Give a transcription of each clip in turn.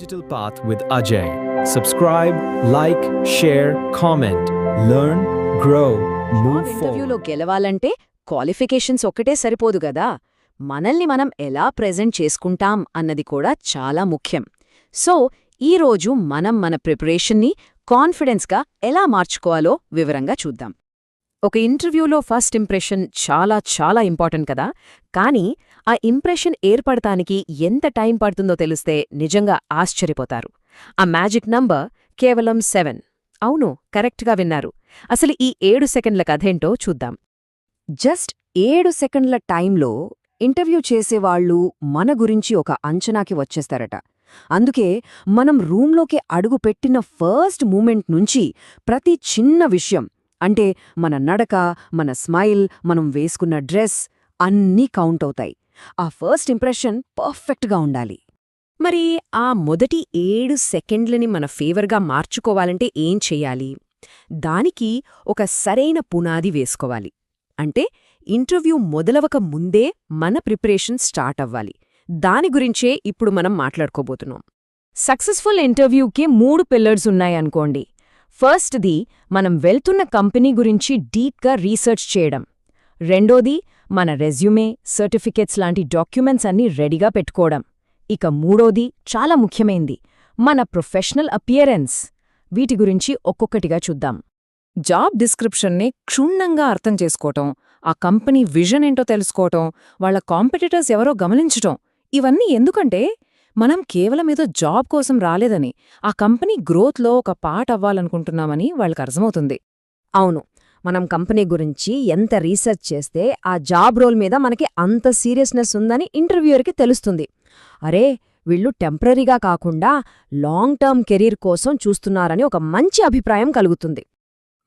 Digital Path with Ajay. Subscribe, like, share, comment, learn, grow, move ఇంటర్వ్యూలో forward. గెలవాలంటే qualifications ఒక్కటే సరిపోదు గదా మనల్ని మనం ఎలా ప్రెజెంట్ చేసుకుంటాం అన్నది కూడా చాలా ముఖ్యం. సో ఈరోజు మనం మన ప్రిపరేషన్ని కాన్ఫిడెన్స్గా ఎలా మార్చుకోవాలో వివరంగా చూద్దాం. ఒక ఇంటర్వ్యూలో ఫస్ట్ ఇంప్రెషన్ చాలా చాలా ఇంపార్టెంట్ కదా, కానీ ఆ ఇంప్రెషన్ ఏర్పడటానికి ఎంత టైం పడుతుందో తెలిస్తే నిజంగా ఆశ్చర్యపోతారు. ఆ మ్యాజిక్ నంబర్ కేవలం 7. అవును, కరెక్ట్గా విన్నారు. అసలు ఈ 7 సెకండ్ల కథేంటో చూద్దాం. జస్ట్ 7 సెకండ్ల టైంలో ఇంటర్వ్యూ చేసేవాళ్లు మన గురించి ఒక అంచనాకి వచ్చేస్తారట. అందుకే మనం రూంలోకి అడుగు పెట్టిన ఫస్ట్ మూమెంట్ నుంచి ప్రతి చిన్న విషయం అంటే మన నడక, మన స్మైల్, మనం వేసుకున్న డ్రెస్ అన్నీ కౌంట్ అవుతాయి. ఆ ఫస్ట్ ఇంప్రెషన్ పర్ఫెక్ట్గా ఉండాలి. మరి ఆ మొదటి 7 సెకండ్లని మన ఫేవర్గా మార్చుకోవాలంటే ఏం చెయ్యాలి? దానికి ఒక సరైన పునాది వేసుకోవాలి. అంటే ఇంటర్వ్యూ మొదలవక ముందే మన ప్రిపరేషన్ స్టార్ట్ అవ్వాలి. దాని గురించే ఇప్పుడు మనం మాట్లాడుకోబోతున్నాం. సక్సెస్ఫుల్ ఇంటర్వ్యూకి 3 పిల్లర్స్ ఉన్నాయనుకోండి. ఫస్ట్ది మనం వెళ్తున్న కంపెనీ గురించి డీప్గా రీసెర్చ్ చేయడం. రెండోది మన రెజ్యూమే, సర్టిఫికేట్స్ లాంటి డాక్యుమెంట్స్ అన్నీ రెడీగా పెట్టుకోవడం. ఇక మూడోది చాలా ముఖ్యమైంది, మన ప్రొఫెషనల్ అపియరెన్స్. వీటి గురించి ఒక్కొక్కటిగా చూద్దాం. జాబ్ డిస్క్రిప్షన్ని క్షుణ్ణంగా అర్థం చేసుకోవటం, ఆ కంపెనీ విజన్ ఏంటో తెలుసుకోవటం, వాళ్ళ కాంపిటీటర్స్ ఎవరో గమనించటం. ఇవన్నీ ఎందుకంటే మనం కేవలం ఏదో జాబ్ కోసం రాలేదని, ఆ కంపెనీ గ్రోత్లో ఒక పార్ట్ అవ్వాలనుకుంటున్నామని వాళ్ళకి అర్థమవుతుంది. అవును, మనం కంపెనీ గురించి ఎంత రీసెర్చ్ చేస్తే ఆ జాబ్ రోల్ మీద మనకి అంత సీరియస్నెస్ ఉందని ఇంటర్వ్యూయర్కి తెలుస్తుంది. అరే, వీళ్ళు టెంపరరీగా కాకుండా లాంగ్ టర్మ్ కెరీర్ కోసం చూస్తున్నారని ఒక మంచి అభిప్రాయం కలుగుతుంది.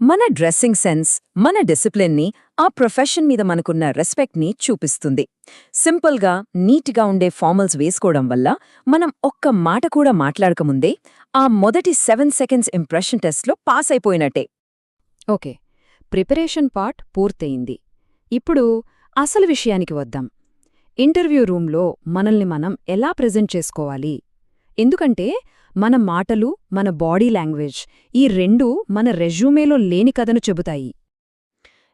మన డ్రెస్సింగ్ సెన్స్, మన డిసిప్లిన్ని, ఆ ప్రొఫెషన్ మీద మనకున్న రెస్పెక్ట్ని చూపిస్తుంది. సింపుల్గా, నీట్గా ఉండే ఫార్మల్స్ వేసుకోవడం వల్ల మనం ఒక్క మాట కూడా మాట్లాడకముందే ఆ మొదటి 7 సెకండ్స్ ఇంప్రెషన్ టెస్ట్లో పాస్ అయిపోయినట్టే. ఓకే, ప్రిపరేషన్ పార్ట్ పూర్తయింది. ఇప్పుడు అసలు విషయానికి వద్దాం. ఇంటర్వ్యూ రూంలో మనల్ని మనం ఎలా ప్రెజెంట్ చేసుకోవాలి? ఎందుకంటే మన మాటలు, మన బాడీ లాంగ్వేజ్ ఈ రెండూ మన రెజ్యూమేలో లేని కథను చెబుతాయి.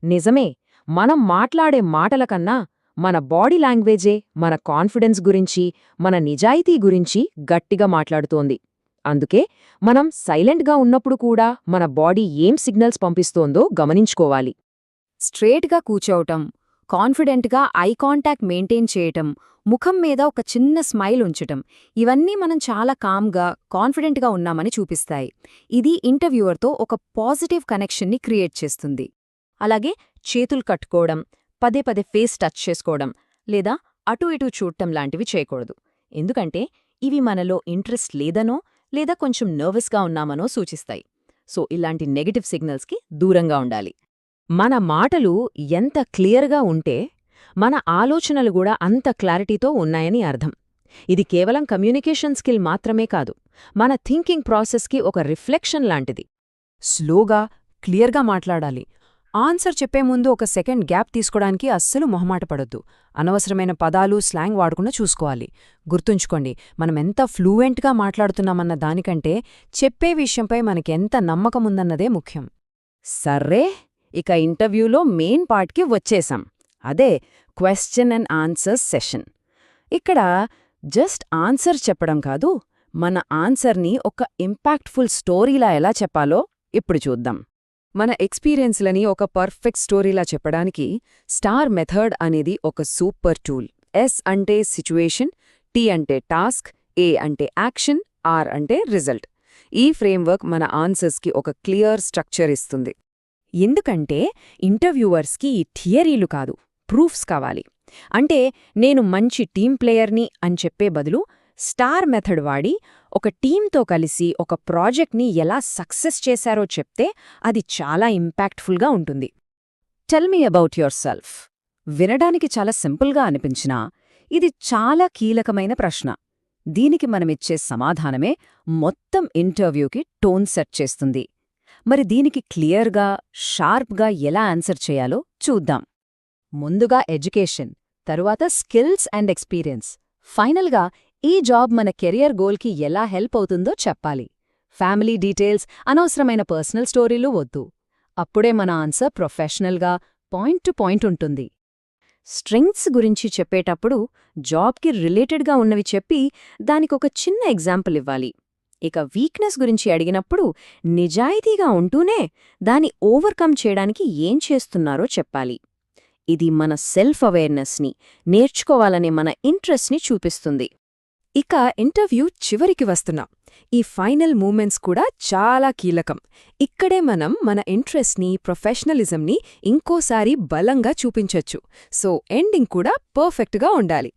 నిజమే, మనం మాట్లాడే మాటల కన్నా మన బాడీ లాంగ్వేజే మన కాన్ఫిడెన్స్ గురించి, మన నిజాయితీ గురించి గట్టిగా మాట్లాడుతోంది. అందుకే మనం సైలెంట్గా ఉన్నప్పుడు కూడా మన బాడీ ఏం సిగ్నల్స్ పంపిస్తోందో గమనించుకోవాలి. స్ట్రేట్గా కూర్చోవటం, కాన్ఫిడెంట్గా ఐ కాంటాక్ట్ మెయింటైన్ చేయటం, ముఖం మీద ఒక చిన్న స్మైల్ ఉంచటం, ఇవన్నీ మనం చాలా కామ్గా, కాన్ఫిడెంట్గా ఉన్నామని చూపిస్తాయి. ఇది ఇంటర్వ్యూవర్తో ఒక పాజిటివ్ కనెక్షన్ని క్రియేట్ చేస్తుంది. అలాగే చేతులు కట్టుకోవడం, పదే పదే ఫేస్ టచ్ చేసుకోవడం, లేదా అటూ ఇటూ చూడటం లాంటివి చేయకూడదు. ఎందుకంటే ఇవి మనలో ఇంట్రెస్ట్ లేదనో లేదా కొంచెం నర్వస్గా ఉన్నామనో సూచిస్తాయి. సో ఇలాంటి నెగటివ్ సిగ్నల్స్కి దూరంగా ఉండాలి. మన మాటలు ఎంత క్లియర్గా ఉంటే మన ఆలోచనలు కూడా అంత క్లారిటీతో ఉన్నాయని అర్థం. ఇది కేవలం కమ్యూనికేషన్ స్కిల్ మాత్రమే కాదు, మన థింకింగ్ ప్రాసెస్కి ఒక రిఫ్లెక్షన్ లాంటిది. స్లోగా, క్లియర్గా మాట్లాడాలి. ఆన్సర్ చెప్పే ముందు ఒక సెకండ్ గ్యాప్ తీసుకోవడానికి అస్సలు మొహమాటపడొద్దు. అనవసరమైన పదాలు, స్లాంగ్ వాడకుండా చూసుకోవాలి. గుర్తుంచుకోండి, మనమెంత ఫ్లూయెంట్గా మాట్లాడుతున్నామన్న దానికంటే చెప్పే విషయంపై మనకెంత నమ్మకముందన్నదే ముఖ్యం. సర్రే, ఇక ఇంటర్వ్యూలో మెయిన్ పార్ట్కి వచ్చేశాం. అదే క్వశ్చన్ అండ్ ఆన్సర్ సెషన్. ఇక్కడ జస్ట్ ఆన్సర్ చెప్పడం కాదు, మన ఆన్సర్ని ఒక ఇంపాక్ట్ఫుల్ స్టోరీలా ఎలా చెప్పాలో ఇప్పుడు చూద్దాం. మన ఎక్స్పీరియన్స్లని ఒక పర్ఫెక్ట్ స్టోరీలా చెప్పడానికి స్టార్ మెథడ్ అనేది ఒక సూపర్ టూల్. ఎస్ అంటే సిచ్యువేషన్, టీ అంటే టాస్క్, ఏ అంటే యాక్షన్, ఆర్ అంటే రిజల్ట్. ఈ ఫ్రేమ్వర్క్ మన ఆన్సర్స్కి ఒక క్లియర్ స్ట్రక్చర్ ఇస్తుంది. ఎందుకంటే ఇంటర్వ్యూవర్స్కి ఈ థియరీలు కాదు, ప్రూఫ్స్ కావాలి. అంటే నేను మంచి టీమ్ ప్లేయర్ని అని చెప్పే బదులు స్టార్ మెథడ్ వాడి ఒక టీంతో కలిసి ఒక ప్రాజెక్ట్ని ఎలా సక్సెస్ చేశారో చెప్తే అది చాలా ఇంపాక్ట్ఫుల్గా ఉంటుంది. Tell me about your self. వినడానికి చాలా సింపుల్గా అనిపించినా ఇది చాలా కీలకమైన ప్రశ్న. దీనికి మనమిచ్చే సమాధానమే మొత్తం ఇంటర్వ్యూకి టోన్ సెట్ చేస్తుంది. మరి దీనికి క్లియర్గా, షార్ప్గా ఎలా ఆన్సర్ చేయాలో చూద్దాం. ముందుగా ఎడ్యుకేషన్, తరువాత స్కిల్స్ అండ్ ఎక్స్పీరియన్స్, ఫైనల్గా ఈ జాబ్ మన కెరియర్ గోల్కి ఎలా హెల్ప్ అవుతుందో చెప్పాలి. ఫ్యామిలీ డీటెయిల్స్, అనవసరమైన పర్సనల్ స్టోరీలు వద్దు. అప్పుడే మన ఆన్సర్ ప్రొఫెషనల్గా, పాయింట్ టు పాయింట్ ఉంటుంది. స్ట్రెంగ్త్స్ గురించి చెప్పేటప్పుడు జాబ్కి రిలేటెడ్గా ఉన్నవి చెప్పి దానికొక చిన్న ఎగ్జాంపుల్ ఇవ్వాలి. ఇక వీక్నెస్ గురించి అడిగినప్పుడు నిజాయితీగా ఉంటూనే దాన్ని ఓవర్కమ్ చేయడానికి ఏం చేస్తున్నారో చెప్పాలి. ఇది మన సెల్ఫ్ అవేర్నెస్ని, నేర్చుకోవాలనే మన ఇంట్రెస్ట్ని చూపిస్తుంది. ఇక ఇంటర్వ్యూ చివరికి వస్తున్నాం. ఈ ఫైనల్ మూమెంట్స్ కూడా చాలా కీలకం. ఇక్కడే మనం మన ఇంట్రెస్ట్ని, ప్రొఫెషనలిజంని ఇంకోసారి బలంగా చూపించొచ్చు. సో ఎండింగ్ కూడా పర్ఫెక్ట్గా ఉండాలి.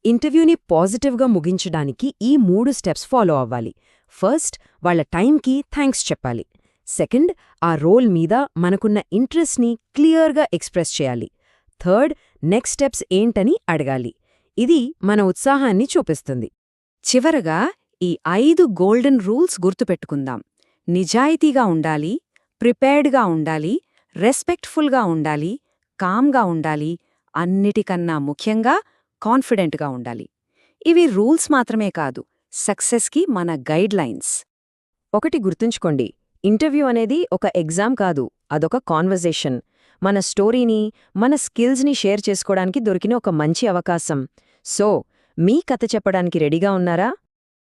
ఇంటర్వ్యూని పాజిటివ్గా ముగించడానికి ఈ 3 స్టెప్స్ ఫాలో అవ్వాలి. ఫస్ట్, వాళ్ళ టైంకి థ్యాంక్స్ చెప్పాలి. సెకండ్, ఆ రోల్ మీద మనకున్న ఇంట్రెస్ట్ని క్లియర్గా ఎక్స్ప్రెస్ చేయాలి. థర్డ్, నెక్స్ట్ స్టెప్స్ ఏంటని అడగాలి. ఇది మన ఉత్సాహాన్ని చూపిస్తుంది. చివరగా ఈ 5 గోల్డెన్ రూల్స్ గుర్తుపెట్టుకుందాం. నిజాయితీగా ఉండాలి, ప్రిపేర్డ్గా ఉండాలి, రెస్పెక్ట్ఫుల్గా ఉండాలి, కామ్గా ఉండాలి, అన్నిటికన్నా ముఖ్యంగా కాన్ఫిడెంట్గా ఉండాలి. ఇవి రూల్స్ మాత్రమే కాదు, సక్సెస్కి మన గైడ్లైన్స్. ఒకటి గుర్తుంచుకోండి, ఇంటర్వ్యూ అనేది ఒక ఎగ్జామ్ కాదు, అదొక కాన్వర్జేషన్. మన స్టోరీని, మన స్కిల్స్ని షేర్ చేసుకోవడానికి దొరికిన ఒక మంచి అవకాశం. సో మీ కథ చెప్పడానికి రెడీగా ఉన్నారా?